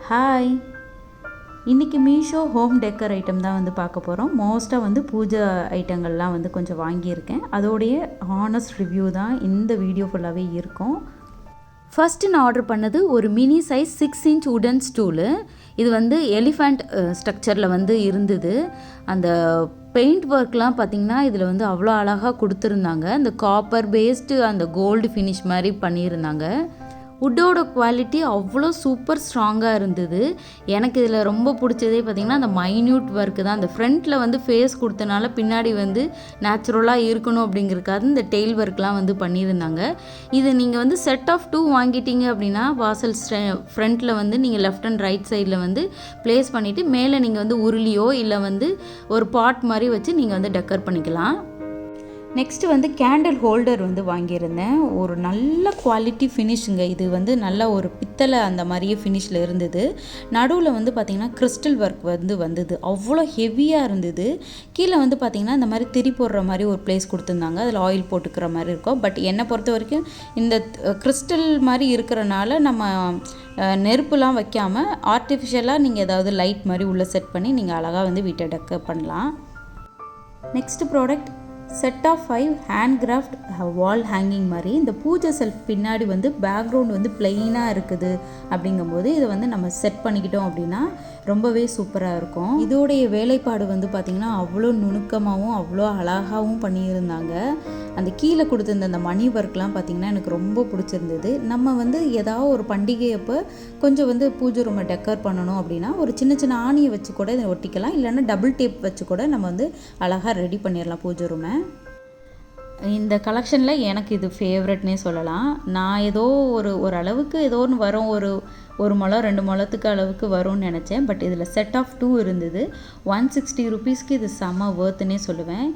Hi, இன்றைக்கி Meesho home decker item தான் வந்து பார்க்க போகிறோம். மோஸ்ட்டாக வந்து பூஜை ஐட்டங்கள்லாம் வந்து கொஞ்சம் வாங்கியிருக்கேன். அதோடைய ஹானஸ்ட் ரிவ்யூ தான் இந்த வீடியோ ஃபுல்லாகவே இருக்கும். ஃபஸ்ட்டு நான் ஆர்டர் பண்ணது ஒரு மினி சைஸ் 6 இன்ச் உடன் ஸ்டூலு. இது வந்து எலிஃபண்ட் ஸ்ட்ரக்சரில் வந்து இருந்தது. அந்த பெயிண்ட் ஒர்க்லாம் பார்த்திங்கன்னா இதில் வந்து அவ்வளோ அழகாக கொடுத்துருந்தாங்க. அந்த காப்பர் பேஸ்டு அந்த கோல்டு ஃபினிஷ் மாதிரி பண்ணியிருந்தாங்க. வுட்டோட குவாலிட்டி அவ்வளோ சூப்பர் ஸ்ட்ராங்காக இருந்தது. எனக்கு இதில் ரொம்ப பிடிச்சதே பார்த்திங்கன்னா அந்த மைன்யூட் ஒர்க்கு தான். அந்த ஃப்ரண்ட்டில் வந்து ஃபேஸ் கொடுத்தனால பின்னாடி வந்து நேச்சுரலாக இருக்கணும் அப்படிங்கிறதுக்காக இந்த டெய்ல் ஒர்க்லாம் வந்து பண்ணியிருந்தாங்க. இது நீங்கள் வந்து செட் ஆஃப் 2 வாங்கிட்டீங்க அப்படின்னா வாசல் ஃப்ரண்ட்டில் வந்து நீங்கள் லெஃப்ட் அண்ட் ரைட் சைடில் வந்து ப்ளேஸ் பண்ணிவிட்டு மேலே நீங்கள் வந்து உருளியோ இல்லை வந்து ஒரு பாட் மாதிரி வச்சு நீங்கள் வந்து டெக்கர் பண்ணிக்கலாம். நெக்ஸ்ட்டு வந்து கேண்டில் ஹோல்டர் வந்து வாங்கியிருந்தேன். ஒரு நல்ல குவாலிட்டி ஃபினிஷுங்க. இது வந்து நல்ல ஒரு பித்தளை அந்த மாதிரியே ஃபினிஷில் இருந்தது. நடுவில் வந்து பார்த்திங்கன்னா கிறிஸ்டல் ஒர்க் வந்தது. அவ்வளோ ஹெவியாக இருந்தது. கீழே வந்து பார்த்திங்கன்னா இந்த மாதிரி திரி போடுற மாதிரி ஒரு பிளேஸ் கொடுத்துருந்தாங்க. அதில் ஆயில் போட்டுக்கிற மாதிரி இருக்கும். பட் என்னை பொறுத்த வரைக்கும் இந்த கிறிஸ்டல் மாதிரி இருக்கிறனால நம்ம நெருப்புலாம் வைக்காமல் ஆர்டிஃபிஷியலாக நீங்கள் ஏதாவது லைட் மாதிரி உள்ளே செட் பண்ணி நீங்கள் அழகாக வந்து வீட்டை டெக்கர் பண்ணலாம். Next product set of 5 hand craft wall hanging மாதிரி. இந்த பூஜை செல்ஃப் பின்னாடி வந்து பேக்ரவுண்ட் வந்து பிளெயினாக இருக்குது அப்படிங்கும்போது இதை வந்து நம்ம செட் பண்ணிக்கிட்டோம் அப்படின்னா ரொம்பவே சூப்பராக இருக்கும். இதோடைய வேலைப்பாடு வந்து பார்த்திங்கன்னா அவ்வளோ நுணுக்கமாகவும் அவ்வளோ அழகாகவும் பண்ணியிருந்தாங்க. அந்த கீழே கொடுத்துருந்த அந்த மணி ஒர்க்லாம் பார்த்திங்கன்னா எனக்கு ரொம்ப பிடிச்சிருந்தது. நம்ம வந்து ஏதாவது ஒரு பண்டிகை அப்போ கொஞ்சம் வந்து பூஜை ரூமை டெக்கர் பண்ணணும் அப்படின்னா ஒரு சின்ன சின்ன ஆணியை வச்சு கூட இதை ஒட்டிக்கலாம். இல்லைன்னா டபுள் டேப் வச்சு கூட நம்ம வந்து அழகாக ரெடி பண்ணிடலாம் பூஜை ரூமை. இந்த கலெக்ஷனில் எனக்கு இது ஃபேவரட்னே சொல்லலாம். நான் ஏதோ ஒரு அளவுக்கு ஏதோ ஒன்று வரும், ஒரு முழம் 2 முழத்துக்கு அளவுக்கு வரும்னு நினச்சேன். பட் இதில் செட் ஆஃப் 2 இருந்தது. 160 ருபீஸ்க்கு இது செம்ம வேர்த்துன்னே சொல்லுவேன்.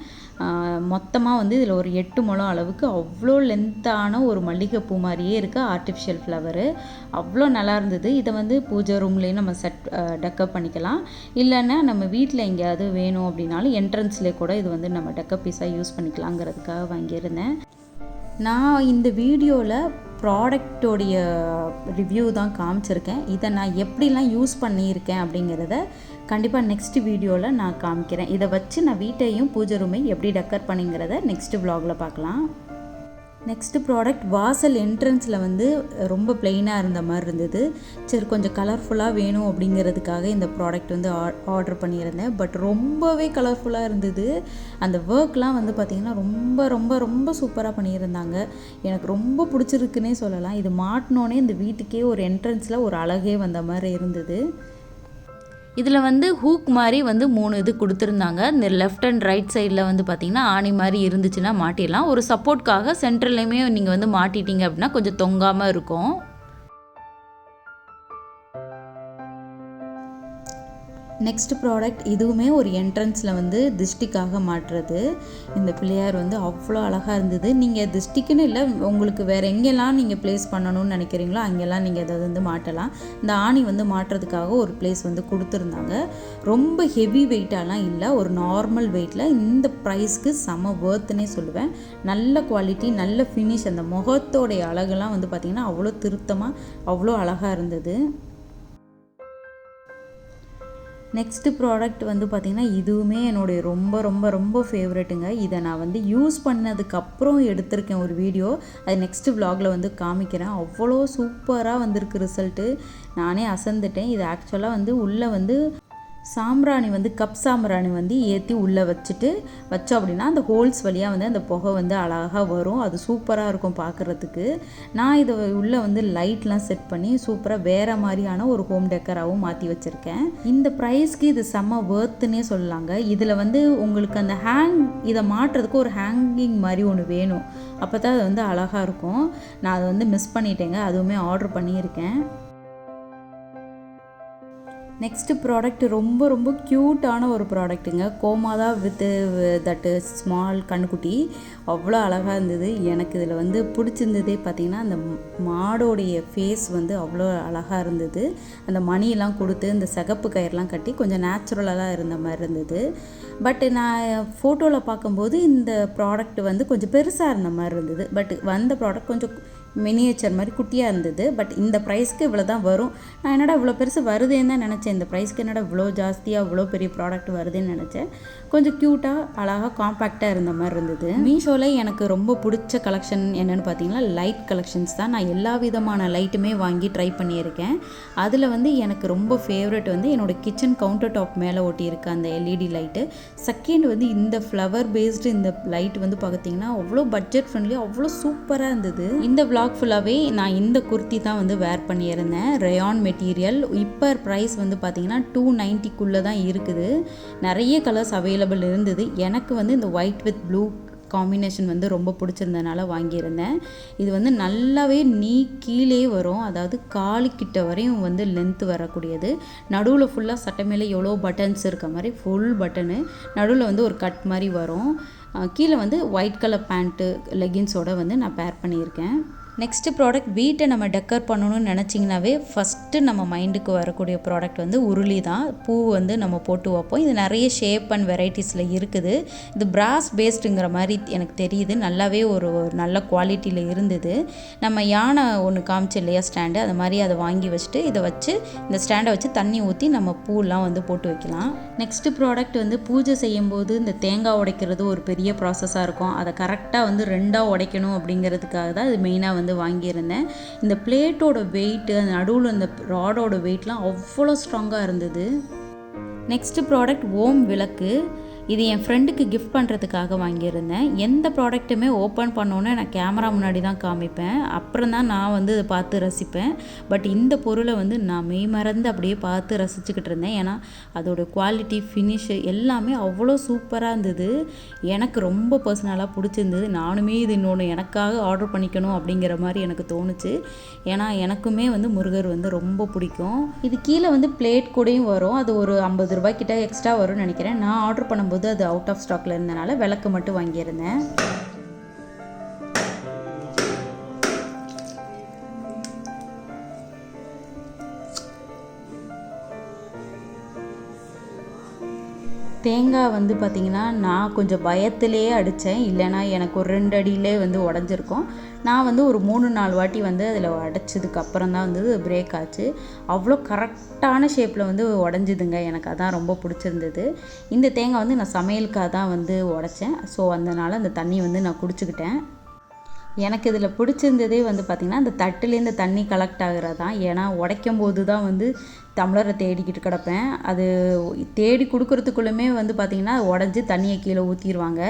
மொத்தமாக வந்து இதில் ஒரு 8 முழம் அளவுக்கு அவ்வளோ லென்த்தான ஒரு மல்லிகைப்பூ மாதிரியே இருக்குது. ஆர்டிஃபிஷியல் ஃப்ளவரு அவ்வளோ நல்லா இருந்தது. இதை வந்து பூஜை ரூம்லேயும் நம்ம டெக்கப் பண்ணிக்கலாம். இல்லைன்னா நம்ம வீட்டில் எங்கேயாவது வேணும் அப்படின்னாலும் என்ட்ரன்ஸ்லேயே கூட இது வந்து நம்ம டெக்கப் பீஸாக யூஸ் பண்ணிக்கலாங்கிறதுக்காக வாங்கியிருந்தேன். நான் இந்த வீடியோவில் ப்ராடக்டோடைய ரிவ்யூ தான் காமிச்சிருக்கேன். இதை நான் எப்படிலாம் யூஸ் பண்ணியிருக்கேன் அப்படிங்கிறத கண்டிப்பாக நெக்ஸ்ட் வீடியோவில் நான் காமிக்கிறேன். இதை வச்சு நான் வீட்டையும் பூஜை ரூமையும் எப்படி டெக்கர் பண்ணிங்கிறத நெக்ஸ்ட் vlogல பார்க்கலாம். நெக்ஸ்ட்டு ப்ராடக்ட் வாசல் என்ட்ரன்ஸில் வந்து ரொம்ப பிளெயினாக இருந்த மாதிரி இருந்தது. சரி கொஞ்சம் கலர்ஃபுல்லாக வேணும் அப்படிங்கிறதுக்காக இந்த ப்ராடக்ட் வந்து ஆர்டர் பண்ணியிருந்தேன். பட் ரொம்பவே கலர்ஃபுல்லாக இருந்தது. அந்த ஒர்க்லாம் வந்து பார்த்திங்கன்னா ரொம்ப ரொம்ப ரொம்ப சூப்பராக பண்ணியிருந்தாங்க. எனக்கு ரொம்ப பிடிச்சிருக்குன்னே சொல்லலாம். இது மாட்டினோன்னே இந்த வீட்டுக்கே ஒரு என்ட்ரன்ஸில் ஒரு அழகே வந்த மாதிரி இருந்தது. இதில் வந்து ஹூக் மாதிரி வந்து 3 இது கொடுத்துருந்தாங்க. இந்த லெஃப்ட் அண்ட் ரைட் சைடில் வந்து பார்த்திங்கன்னா ஆணி மாதிரி இருந்துச்சுன்னா மாட்டிடலாம். ஒரு சப்போர்ட்காக சென்ட்ரல்லையுமே நீங்கள் வந்து மாட்டிட்டீங்க அப்படின்னா கொஞ்சம் தொங்காமல் இருக்கும். நெக்ஸ்ட் ப்ராடக்ட் இதுவுமே ஒரு என்ட்ரன்ஸில் வந்து திஷ்டிக்காக மாட்டுறது. இந்த பிள்ளையார் வந்து அவ்வளோ அழகாக இருந்தது. நீங்கள் திஷ்டிக்குன்னு இல்லை, உங்களுக்கு வேறு எங்கெல்லாம் நீங்கள் ப்ளேஸ் பண்ணணும்னு நினைக்கிறீங்களோ அங்கெல்லாம் நீங்கள் அதை வந்து மாட்டலாம். இந்த ஆணி வந்து மாட்டுறதுக்காக ஒரு பிளேஸ் வந்து கொடுத்துருந்தாங்க. ரொம்ப ஹெவி வெயிட்டாலாம் இல்லை, ஒரு நார்மல் வெயிட்டில் இந்த ப்ரைஸ்க்கு செம வேர்த்துன்னே சொல்லுவேன். நல்ல குவாலிட்டி, நல்ல ஃபினிஷ். அந்த முகத்தோடைய அழகெல்லாம் வந்து பார்த்திங்கன்னா அவ்வளோ திருத்தமாக அவ்வளோ அழகாக இருந்தது. நெக்ஸ்ட்டு ப்ராடக்ட் வந்து பார்த்திங்கன்னா இதுவுமே என்னுடைய ரொம்ப ரொம்ப ரொம்ப ஃபேவரெட்டுங்க. இதை நான் வந்து யூஸ் பண்ணதுக்கப்புறம் எடுத்திருக்கேன் ஒரு வீடியோ. அது நெக்ஸ்ட்டு vlogல வந்து காமிக்கிறேன். அவ்வளோ சூப்பராக வந்திருக்கு ரிசல்ட்டு. நானே அசந்துட்டேன். இது ஆக்சுவலாக வந்து உள்ளே வந்து சாம்பிராணி வந்து கப் சாம்பிராணி வந்து ஏற்றி உள்ளே வச்சோம் அப்படின்னா அந்த ஹோல்ஸ் வழியாக வந்து அந்த புகை வந்து அழகாக வரும். அது சூப்பராக இருக்கும் பார்க்குறதுக்கு. நான் இதை உள்ளே வந்து லைட்லாம் செட் பண்ணி சூப்பராக வேறு மாதிரியான ஒரு ஹோம் டெக்கராகவும் மாற்றி வச்சுருக்கேன். இந்த ப்ரைஸ்க்கு இது செம்ம வேர்த்துன்னே சொல்லலாங்க. இதில் வந்து உங்களுக்கு அந்த இதை மாட்டுறதுக்கு ஒரு ஹேங்கிங் மாதிரி ஒன்று வேணும். அப்போ தான் அது வந்து அழகாக இருக்கும். நான் அதை வந்து மிஸ் பண்ணிட்டேங்க. அதுவுமே ஆர்டர் பண்ணியிருக்கேன். நெக்ஸ்ட்டு ப்ராடக்ட் ரொம்ப ரொம்ப க்யூட்டான ஒரு ப்ராடக்ட்டுங்க. கோமாதா வித் தட்டு ஸ்மால் கண்ணுக்குட்டி அவ்வளோ அழகாக இருந்தது. எனக்கு இதில் வந்து பிடிச்சிருந்ததே பார்த்திங்கன்னா அந்த மாடோடைய ஃபேஸ் வந்து அவ்வளோ அழகாக இருந்தது. அந்த மணியெல்லாம் கொடுத்து இந்த சிகப்பு கயிறுலாம் கட்டி கொஞ்சம் நேச்சுரலாக இருந்த மாதிரி இருந்தது. பட் நான் ஃபோட்டோவில் பார்க்கும்போது இந்த ப்ராடக்ட் வந்து கொஞ்சம் பெருசாக இருந்த மாதிரி இருந்தது. பட் வந்த ப்ராடக்ட் கொஞ்சம் மினியேச்சர் மாதிரி குட்டியாக இருந்தது. பட் இந்த ப்ரைஸ்க்கு இவ்வளோ தான் வரும். நான் என்னடா இவ்வளோ பெருசு வருதுன்னு தான் நினச்சேன். இந்த ப்ரைஸ்க்கு என்னடா இவ்வளோ ஜாஸ்தியாக இவ்வளோ பெரிய ப்ராடக்ட் வருதுன்னு நினச்சேன். கொஞ்சம் க்யூட்டாக அழகாக காம்பேக்டாக இருந்த மாதிரி இருந்தது. மீஷோவில் எனக்கு ரொம்ப பிடிச்ச கலெக்ஷன் என்னென்னு பார்த்தீங்கன்னா லைட் கலெக்ஷன்ஸ் தான். நான் எல்லா விதமான லைட்டுமே வாங்கி ட்ரை பண்ணியிருக்கேன். அதில் வந்து எனக்கு ரொம்ப ஃபேவரட் வந்து என்னோடய கிச்சன் கவுண்டர் டாப் மேலே ஒட்டியிருக்க அந்த எல்இடி லைட்டு. செகண்ட் வந்து இந்த ஃப்ளவர் பேஸ்டு இந்த லைட் வந்து பார்த்தீங்கன்னா அவ்வளோ பட்ஜெட் ஃப்ரெண்ட்லி, அவ்வளோ சூப்பராக இருந்தது. இந்த vlog ஃபுல்லாகவே நான் இந்த குர்த்தி தான் வந்து வேர் பண்ணியிருந்தேன். Rayon material. இப்போ ப்ரைஸ் வந்து பார்த்தீங்கன்னா 290 தான் இருக்குது. நிறைய கலர்ஸ் அவைலபிள் இருந்தது. எனக்கு வந்து இந்த ஒயிட் வித் ப்ளூ காம்பினேஷன் வந்து ரொம்ப பிடிச்சிருந்தனால வாங்கியிருந்தேன். இது வந்து நல்லாவே கீழே வரும், அதாவது காலுக்கிட்ட வரையும் வந்து லென்த்து வரக்கூடியது. நடுவில் ஃபுல்லாக சட்டை மேலே எவ்வளோ பட்டன்ஸ் இருக்க மாதிரி ஃபுல் பட்டனு, நடுவில் வந்து ஒரு கட் மாதிரி வரும். கீழே வந்து ஒயிட் கலர் பேண்ட்டு லெகின்ஸோடு வந்து நான் பேர் பண்ணியிருக்கேன். நெக்ஸ்ட்டு ப்ராடக்ட் வீட்டை நம்ம டெக்கர் பண்ணணும்னு நினச்சிங்கனாவே ஃபஸ்ட்டு நம்ம மைண்டுக்கு வரக்கூடிய ப்ராடக்ட் வந்து உருளி தான். பூ வந்து நம்ம போட்டு வைப்போம். இது நிறைய ஷேப் அண்ட் வெரைட்டிஸில் இருக்குது. இது பிராஸ் பேஸ்டுங்கிற மாதிரி எனக்கு தெரியுது. நல்லாவே ஒரு நல்ல குவாலிட்டியில் இருந்தது. நம்ம யானை ஒன்று காமிச்சு இல்லையா ஸ்டாண்டு, அது மாதிரி அதை வாங்கி வச்சுட்டு இதை வச்சு இந்த ஸ்டாண்டை வச்சு தண்ணி ஊற்றி நம்ம பூலாம் வந்து போட்டு வைக்கலாம். நெக்ஸ்ட்டு ப்ராடக்ட் வந்து பூஜை செய்யும்போது இந்த தேங்காய் உடைக்கிறது ஒரு பெரிய ப்ராசஸாக இருக்கும். அதை கரெக்டாக வந்து 2ஆக உடைக்கணும் அப்படிங்கிறதுக்காக தான் இது மெயினாக வந்து வாங்கியிருந்தேன். இந்த பிளேட்டோட வெயிட்டு, அந்த நடுவில் இந்த ராடோட வெயிட்லாம் அவ்வளோ ஸ்ட்ராங்காக இருந்தது. நெக்ஸ்ட்டு ப்ராடக்ட் ஓம் விளக்கு. இது என் ஃப்ரெண்டுக்கு கிஃப்ட் பண்ணுறதுக்காக வாங்கியிருந்தேன். எந்த ப்ராடக்ட்டுமே ஓப்பன் பண்ணோன்னே நான் கேமரா முன்னாடி தான் காமிப்பேன், அப்புறம் தான் நான் வந்து அதை பார்த்து ரசிப்பேன். பட் இந்த பொருளை வந்து நான் மெய் மறந்து அப்படியே பார்த்து ரசிச்சுக்கிட்டு இருந்தேன். ஏன்னா அதோட குவாலிட்டி, ஃபினிஷு எல்லாமே அவ்வளோ சூப்பராக இருந்தது. எனக்கு ரொம்ப பர்சனலாக பிடிச்சிருந்தது. நானுமே இது இன்னொன்று எனக்காக ஆர்டர் பண்ணிக்கணும் அப்படிங்கிற மாதிரி எனக்கு தோணுச்சு. ஏன்னா எனக்குமே வந்து முருகர் வந்து ரொம்ப பிடிக்கும். இது கீழே வந்து பிளேட் கூடயும் வரும். அது ஒரு 50 ரூபாய்க்கிட்ட எக்ஸ்ட்ரா வரும்னு நினைக்கிறேன். நான் ஆர்டர் பண்ணும்போது அது அவுட் ஆஃப் ஸ்டாக்ல இருந்தனால விளக்கு மட்டும் வாங்கியிருந்தேன். தேங்காய் வந்து பார்த்திங்கன்னா நான் கொஞ்சம் பயத்திலேயே அடித்தேன், இல்லைனா எனக்கு ஒரு 2 அடியிலே வந்து உடஞ்சிருக்கும். நான் வந்து ஒரு 3-4 வாட்டி வந்து அதில் அடைச்சதுக்கப்புறம் தான் வந்து பிரேக் ஆச்சு. அவ்வளோ கரெக்டான ஷேப்பில் வந்து உடஞ்சிதுங்க. எனக்கு அதான் ரொம்ப பிடிச்சிருந்தது. இந்த தேங்காய் வந்து நான் சமையலுக்காக தான் வந்து உடைச்சேன். ஸோ அதனால் அந்த தண்ணி வந்து நான் குடிச்சுக்கிட்டேன். எனக்கு இதில் பிடிச்சிருந்ததே வந்து பார்த்திங்கன்னா அந்த தட்டுலேருந்து தண்ணி கலெக்ட் ஆகிறது தான். ஏன்னா உடைக்கும் போது தான் வந்து டம்ளரை தேடிக்கிட்டு கிடப்பேன். அது தேடி கொடுக்குறதுக்குள்ளுமே வந்து பார்த்திங்கன்னா உடஞ்சி தண்ணியை கீழே ஊற்றிடுவாங்க.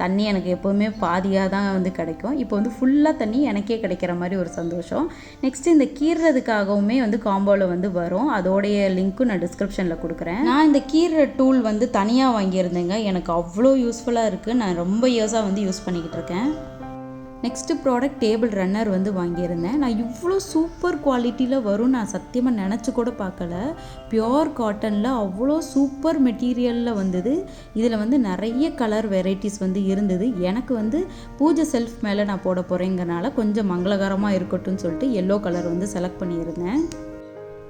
தண்ணி எனக்கு எப்போவுமே பாதியாக தான் வந்து கிடைக்கும். இப்போ வந்து ஃபுல்லாக தண்ணி எனக்கே கிடைக்கிற மாதிரி ஒரு சந்தோஷம். நெக்ஸ்ட்டு இந்த கீறுறதுக்காகவுமே வந்து காம்போவில் வந்து வரும். அதோடைய லிங்க்கும் நான் டிஸ்கிரிப்ஷனில் கொடுக்குறேன். நான் இந்த கீறுற டூல் வந்து தனியாக வாங்கியிருந்தேங்க. எனக்கு அவ்வளோ யூஸ்ஃபுல்லாக இருக்குது. நான் ரொம்ப இயர்ஸாக வந்து யூஸ் பண்ணிக்கிட்டு இருக்கேன். நெக்ஸ்ட்டு ப்ராடக்ட் டேபிள் ரன்னர் வந்து வாங்கியிருந்தேன். நான் இவ்வளோ சூப்பர் குவாலிட்டியில் வரும் நான் சத்தியமாக நினச்சி கூட பார்க்கல. பியோர் காட்டனில் அவ்வளோ சூப்பர் மெட்டீரியலில் வந்தது. இதில் வந்து நிறைய கலர் வெரைட்டிஸ் வந்து இருந்தது. எனக்கு வந்து பூஜை செல்ஃப் மேலே நான் போட போகிறேங்கிறனால கொஞ்சம் மங்களகரமாக இருக்கட்டும்னு சொல்லிட்டு எல்லோ கலர் வந்து செலக்ட் பண்ணியிருந்தேன்.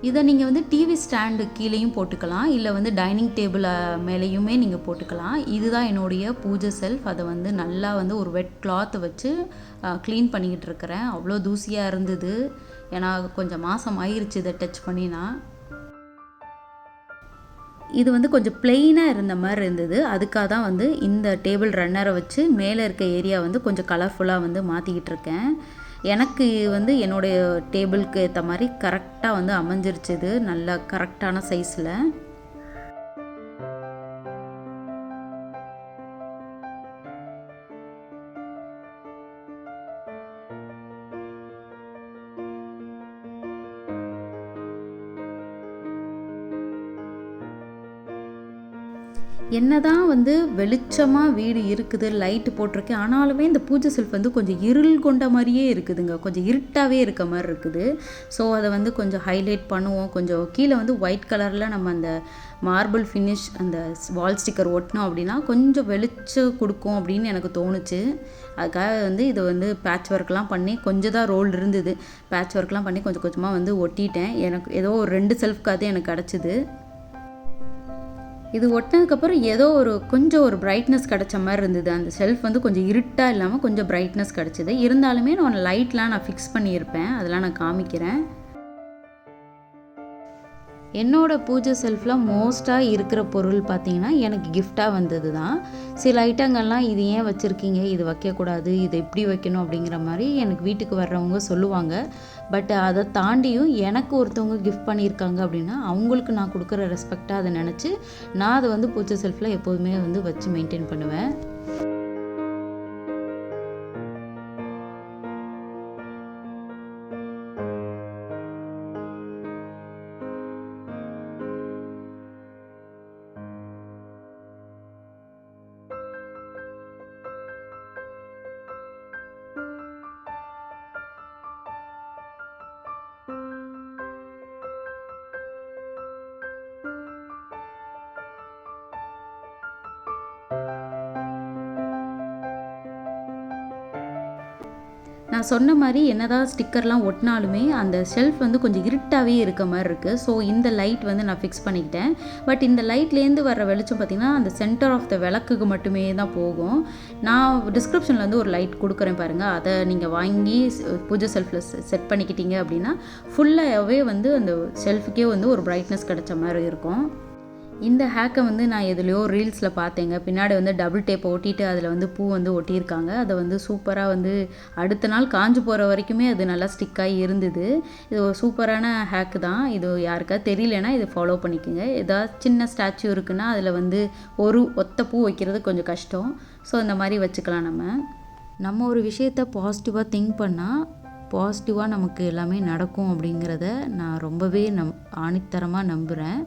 இதை நீங்கள் வந்து டிவி ஸ்டாண்டு கீழேயும் போட்டுக்கலாம், இல்லை வந்து டைனிங் டேபிள் மேலேயுமே நீங்கள் போட்டுக்கலாம். இதுதான் என்னுடைய பூஜை செல்ஃப். அதை வந்து நல்லா வந்து ஒரு வெட் கிளாத்தை வச்சு க்ளீன் பண்ணிக்கிட்டு இருக்கிறேன். அவ்வளோ தூசியாக இருந்தது. ஏன்னா கொஞ்சம் மாதம் ஆயிருச்சு இதை டச் பண்ணினா. இது வந்து கொஞ்சம் பிளெயினாக இருந்த மாதிரி இருந்தது. அதுக்காக தான் வந்து இந்த டேபிள் ரன்னரை வச்சு மேலே இருக்க ஏரியா வந்து கொஞ்சம் கலர்ஃபுல்லாக வந்து மாற்றிக்கிட்டு இருக்கேன். எனக்கு வந்து என்னுடைய டேபிளுக்கு ஏற்ற மாதிரி கரெக்டாக வந்து அமைஞ்சிருச்சுது, நல்லா கரெக்டான சைஸில். என்னதான் வந்து வெளிச்சமாக வீடு இருக்குது, லைட்டு போட்டிருக்கேன், ஆனாலுமே இந்த பூஜை செல்ஃப் வந்து கொஞ்சம் இருள் கொண்ட மாதிரியே இருக்குதுங்க. கொஞ்சம் இருட்டாகவே இருக்க மாதிரி இருக்குது. ஸோ அதை வந்து கொஞ்சம் ஹைலைட் பண்ணுவோம். கொஞ்சம் கீழே வந்து ஒயிட் கலரில் நம்ம அந்த மார்பிள் ஃபினிஷ் அந்த வால் ஸ்டிக்கர் ஒட்டினோம் அப்படின்னா கொஞ்சம் வெளிச்சம் கொடுக்கும் அப்படின்னு எனக்கு தோணுச்சு. அதுக்காக வந்து இதை வந்து பேட்ச் ஒர்க்லாம் பண்ணி கொஞ்சம் தான் ரோல் இருந்தது. பேட்ச் ஒர்க்லாம் பண்ணி கொஞ்சம் கொஞ்சமாக வந்து ஒட்டிட்டேன். எனக்கு ஏதோ ஒரு 2 செல்ஃப்காக எனக்கு கிடச்சிது. இது ஒட்டினதுக்கப்புறம் ஏதோ கொஞ்சம் ஒரு பிரைட்னஸ் கிடச்ச மாதிரி இருந்தது. அந்த ஷெல்ஃப் வந்து கொஞ்சம் இருட்டாக இல்லாமல் கொஞ்சம் பிரைட்னஸ் கிடச்சிது. இருந்தாலுமே நான் லைட்லாம் நான் ஃபிக்ஸ் பண்ணியிருப்பேன், அதெல்லாம் நான் காமிக்கிறேன். என்னோடய பூஜை செல்ஃபில் மோஸ்ட்டாக இருக்கிற பொருள் பார்த்திங்கன்னா எனக்கு கிஃப்டாக வந்தது தான். சில ஐட்டங்கள்லாம் இது ஏன் வச்சுருக்கீங்க, இது வைக்கக்கூடாது, இது எப்படி வைக்கணும் அப்படிங்கிற மாதிரி எனக்கு வீட்டுக்கு வர்றவங்க சொல்லுவாங்க. பட் அதை தாண்டியும் எனக்கு ஒருத்தவங்க கிஃப்ட் பண்ணியிருக்காங்க அப்படின்னா அவங்களுக்கு நான் கொடுக்குற ரெஸ்பெக்டாக அதை நினச்சி நான் அதை வந்து பூஜை செல்ஃபில் எப்போதுமே வந்து வச்சு மெயின்டைன் பண்ணுவேன். நான் சொன்ன மாதிரி என்னதான் ஸ்டிக்கர்லாம் ஒட்டினாலுமே அந்த ஷெல்ஃப் வந்து கொஞ்சம் இருட்டாகவே இருக்க மாதிரி இருக்குது. ஸோ இந்த லைட் வந்து நான் ஃபிக்ஸ் பண்ணிக்கிட்டேன். பட் இந்த லைட்லேருந்து வர வெளிச்சம் பார்த்திங்கன்னா அந்த சென்டர் ஆஃப் த விளக்குக்கு மட்டுமே தான் போகும். நான் டிஸ்கிரிப்ஷனில் வந்து ஒரு லைட் கொடுக்குறேன் பாருங்கள், அதை நீங்கள் வாங்கி பூஜை ஷெல்ஃபில் செட் பண்ணிக்கிட்டீங்க அப்படின்னா ஃபுல்லாகவே வந்து அந்த ஷெல்ஃபுக்கே வந்து ஒரு பிரைட்னஸ் கிடச்ச மாதிரி இருக்கும். இந்த ஹேக்கை வந்து நான் எதுலையோ ரீல்ஸில் பார்த்தேங்க. பின்னாடி வந்து டபுள் டேப்பை ஒட்டிட்டு அதில் வந்து பூ வந்து ஒட்டியிருக்காங்க. அதை வந்து சூப்பராக வந்து அடுத்த நாள் காஞ்சு போகிற வரைக்குமே அது நல்லா ஸ்டிக்காகி இருந்தது. இது ஒரு சூப்பரான ஹேக்கு தான். இது யாருக்காவது தெரியலனா இதை ஃபாலோ பண்ணிக்கோங்க. ஏதாவது சின்ன ஸ்டாச்சு இருக்குன்னா அதில் வந்து ஒரு ஒத்த பூ வைக்கிறது கொஞ்சம் கஷ்டம். ஸோ இந்த மாதிரி வச்சுக்கலாம். நம்ம ஒரு விஷயத்தை பாசிட்டிவாக திங்க் பண்ணால் பாசிட்டிவாக நமக்கு எல்லாமே நடக்கும் அப்படிங்கிறத நான் ரொம்பவே ஆணித்தரமாக நம்புகிறேன்.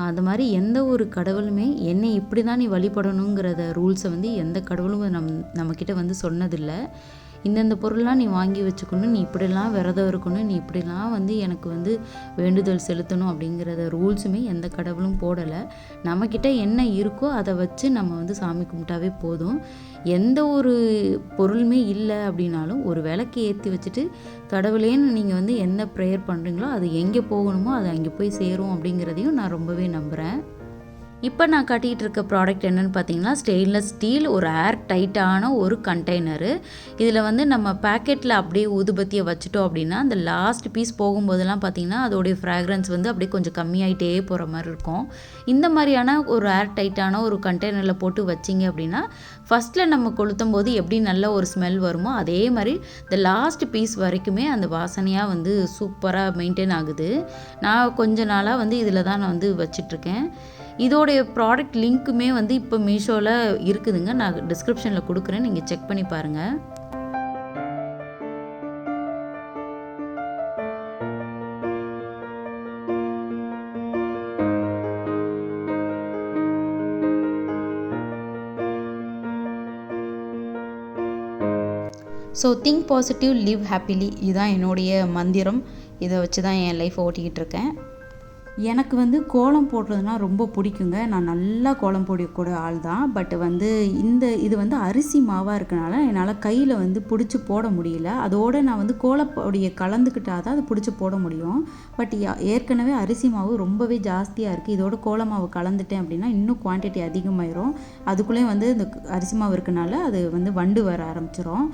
அது மாதிரி எந்த ஒரு கடவுளுமே என்னை இப்படி தான் நீ வழிபடணுங்கிறத ரூல்ஸை வந்து எந்த கடவுளும் நம்மக்கிட்ட வந்து சொன்னதில்லை. இந்தந்த பொருள்லாம் நீ வாங்கி வச்சுக்கணும், நீ இப்படிலாம் விரதம் இருக்கணும், நீ இப்படிலாம் வந்து எனக்கு வந்து வேண்டுதல் செலுத்தணும் அப்படிங்கிறத ரூல்ஸுமே எந்த கடவுளும் போடலை. நம்மக்கிட்ட என்ன இருக்கோ அதை வச்சு நம்ம வந்து சாமி கும்பிட்டாவே போதும். எந்த ஒரு பொருளுமே இல்லை அப்படின்னாலும் ஒரு விளக்கு ஏற்றி வச்சுட்டு கடவுளேன்னு நீங்கள் வந்து என்ன ப்ரேயர் பண்ணுறீங்களோ அது எங்கே போகணுமோ அது அங்கே போய் சேரும் அப்படிங்கிறதையும் நான் ரொம்பவே நம்புகிறேன். இப்போ நான் காட்டிகிட்டு இருக்க ப்ராடக்ட் என்னென்னு பார்த்தீங்கன்னா ஸ்டெயின்லெஸ் ஸ்டீல் ஒரு ஏர் டைட்டான ஒரு கண்டெய்னரு. இதில் வந்து நம்ம பேக்கெட்டில் அப்படியே ஊதுபத்தியை வச்சுட்டோம் அப்படின்னா அந்த லாஸ்ட் பீஸ் போகும்போதெல்லாம் பார்த்திங்கன்னா அதோடைய ஃப்ராக்ரன்ஸ் வந்து அப்படியே கொஞ்சம் கம்மியாயிட்டே போகிற மாதிரி இருக்கும். இந்த மாதிரியான ஒரு ஏர் டைட்டான ஒரு கண்டெய்னரில் போட்டு வச்சிங்க அப்படின்னா ஃபஸ்ட்டில் நம்ம கொளுத்தும் போது எப்படி நல்ல ஒரு ஸ்மெல் வருமோ அதே மாதிரி இந்த லாஸ்ட் பீஸ் வரைக்குமே அந்த வாசனையாக வந்து சூப்பராக மெயின்டைன் ஆகுது. நான் கொஞ்ச நாளாக வந்து இதில் தான் நான் வந்து வச்சிட்ருக்கேன். இதோடைய ப்ராடக்ட் லிங்க்குமே வந்து இப்போ மீஷோவில் இருக்குதுங்க. நான் டிஸ்கிரிப்ஷனில் கொடுக்குறேன், நீங்கள் செக் பண்ணி பாருங்கள். So think positive, live happily, இதுதான் என்னுடைய மந்திரம். இதை வச்சு தான் என் லைஃப்பை ஓட்டிக்கிட்டு இருக்கேன். எனக்கு வந்து கோலம் போடுறதுனா ரொம்ப பிடிக்குங்க. நான் நல்லா கோலம் போடக்கூடிய ஆள் தான். பட் வந்து இது வந்து அரிசி மாவாக இருக்கனால என்னால் கையில் வந்து பிடிச்சி போட முடியல. அதோடு நான் வந்து கோலப்பொடியை கலந்துக்கிட்டால் தான் அது பிடிச்சி போட முடியும். பட் ஏற்கனவே அரிசி மாவு ரொம்பவே ஜாஸ்தியாக இருக்குது. இதோட கோல மாவு கலந்துட்டேன் அப்படின்னா இன்னும் குவான்டிட்டி அதிகமாயிரும். அதுக்குள்ளேயும் வந்து இந்த அரிசி மாவு இருக்கனால அது வந்து வண்டு வர ஆரம்பிச்சிரும்.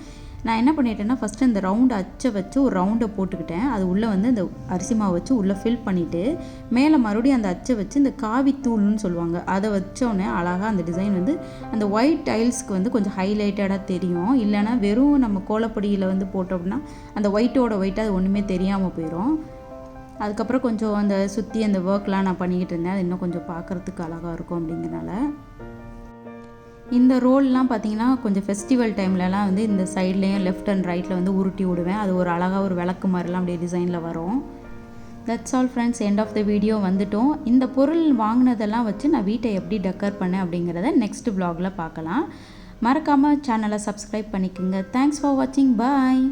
நான் என்ன பண்ணிட்டேன்னா ஃபஸ்ட்டு இந்த ரவுண்டு அச்சை வச்சு ஒரு ரவுண்டை போட்டுக்கிட்டேன். அது உள்ளே வந்து இந்த அரிசி மாவு வச்சு உள்ளே ஃபில் பண்ணிவிட்டு மேலே மறுபடியும் அந்த அச்சை வச்சு இந்த காவித்தூள்னு சொல்லுவாங்க அதை வச்சோடனே அழகாக அந்த டிசைன் வந்து அந்த ஒயிட் டைல்ஸ்க்கு வந்து கொஞ்சம் ஹைலைட்டடாக தெரியும். இல்லைனா வெறும் நம்ம கோலப்பொடியில் வந்து போட்டோம் அப்படின்னா அந்த ஒயிட்டோட ஒயிட்டாக அது ஒன்றுமே தெரியாமல் போயிடும். அதுக்கப்புறம் கொஞ்சம் அந்த சுற்றி அந்த ஒர்க்லாம் நான் பண்ணிக்கிட்டு இருந்தேன். அது இன்னும் கொஞ்சம் பார்க்குறதுக்கு அழகாக இருக்கும் அப்படிங்கிறனால இந்த ரோல்லாம் பார்த்திங்கன்னா கொஞ்சம் ஃபெஸ்டிவல் டைம்லலாம் வந்து இந்த சைட்லேயும் லெஃப்ட் அண்ட் ரைட்டில் வந்து உருட்டி விடுவேன். அது ஒரு அழகாக ஒரு விளக்கு மாதிரிலாம் அப்படியே டிசைனில் வரும். That's all friends, end of the video வந்துட்டோம். இந்த பொருள் வாங்கினதெல்லாம் வச்சு நான் வீட்டை எப்படி டெக்கர் பண்ணேன் அப்படிங்கிறத நெக்ஸ்ட் vlogல பார்க்கலாம். மறக்காமல் சேனலை சப்ஸ்கிரைப் பண்ணிக்கோங்க. தேங்க்ஸ் ஃபார் வாட்சிங். பாய்.